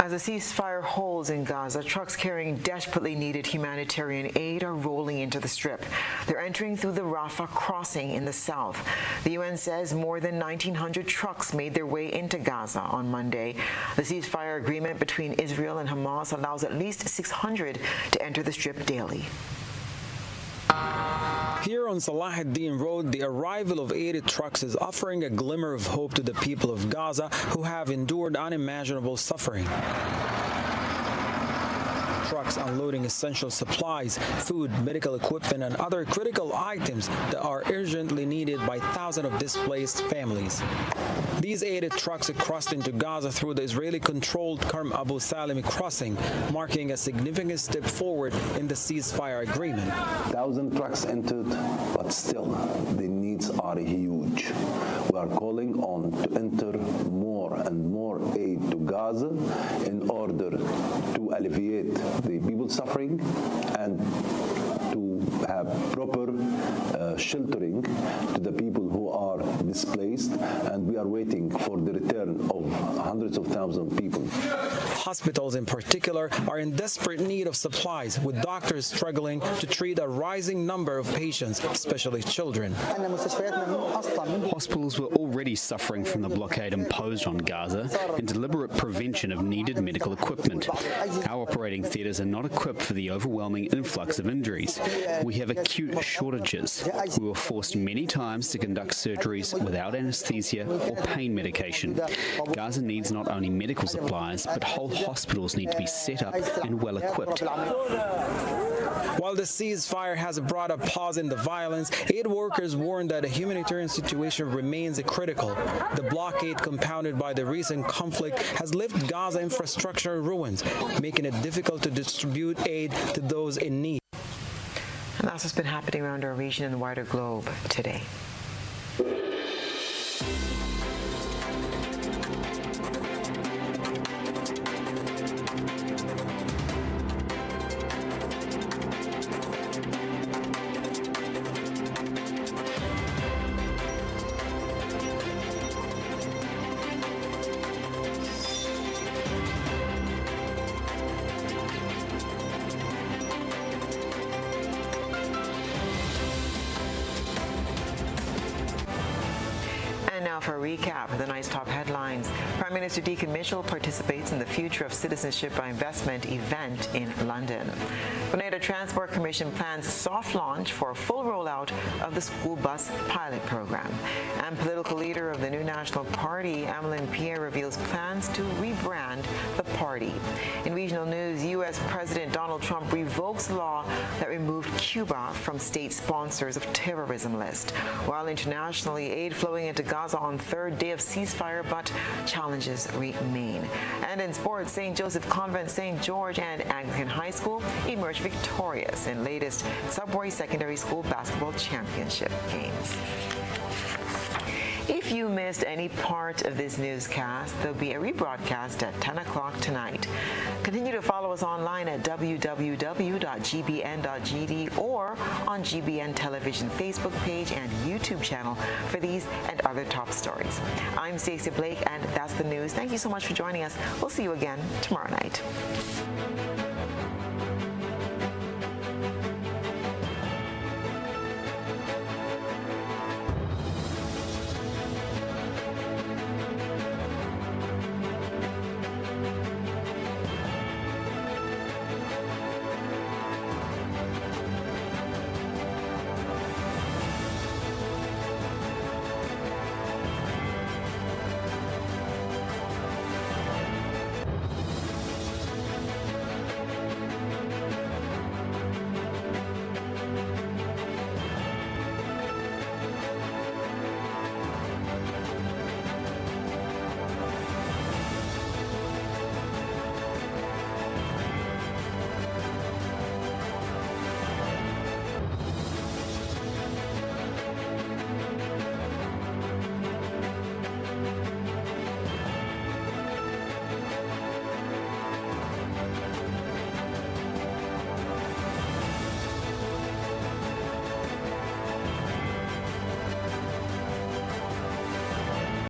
As the ceasefire holds in Gaza, trucks carrying desperately needed humanitarian aid are rolling into the Strip. They're entering through the Rafah crossing in the south. The UN says more than 1,900 trucks made their way into Gaza on Monday. The ceasefire agreement between Israel and Hamas allows at least 600 to enter the Strip daily. Here on Salah ad-Din Road, the arrival of 80 trucks is offering a glimmer of hope to the people of Gaza who have endured unimaginable suffering. Trucks unloading essential supplies, food, medical equipment, and other critical items that are urgently needed by thousands of displaced families. These 80 trucks have crossed into Gaza through the Israeli-controlled Karm Abu Salem crossing, marking a significant step forward in the ceasefire agreement. 1,000 trucks entered, but still the needs are huge. We are calling on to enter more and more aid to Gaza in order to alleviate the people suffering and to have proper sheltering to the people who are displaced, and we are waiting for the return of hundreds of thousands of people. Hospitals in particular are in desperate need of supplies, with doctors struggling to treat a rising number of patients, especially children. Hospitals were already suffering from the blockade imposed on Gaza and deliberate prevention of needed medical equipment. Our operating theatres are not equipped for the overwhelming influx of injuries. We have acute shortages. We were forced many times to conduct surgeries without anesthesia or pain medication. Gaza needs not only medical supplies, but whole hospitals need to be set up and well equipped. While the ceasefire has brought a pause in the violence, aid workers warn that the humanitarian situation remains critical. The blockade, compounded by the recent conflict, has left Gaza infrastructure in ruins, making it difficult to distribute aid to those in need. And that's what's been happening around our region and the wider globe today. Now for a recap of the night's top headlines. Prime Minister Deacon Mitchell participates in the Future of Citizenship by Investment event in London. Grenada Transport Commission plans soft launch for a full rollout of the school bus pilot program. And political leader of the New National Party, Amelin Pierre, reveals plans to rebrand the party. In regional news, U.S. President Donald Trump revokes law that removed Cuba from state sponsors of terrorism list. While internationally, aid flowing into Gaza on third day of ceasefire, but challenges remain. And in sports, St. Joseph Convent, St. George, and Anglican High School emerged victorious in latest Subway Secondary School basketball championship games. If you missed any part of this newscast, there'll be a rebroadcast at 10 o'clock tonight. Continue to follow us online at www.gbn.gd or on GBN Television Facebook page and YouTube channel for these and other top stories. I'm Stasia Blake, and that's the news. Thank you so much for joining us. We'll see you again tomorrow night.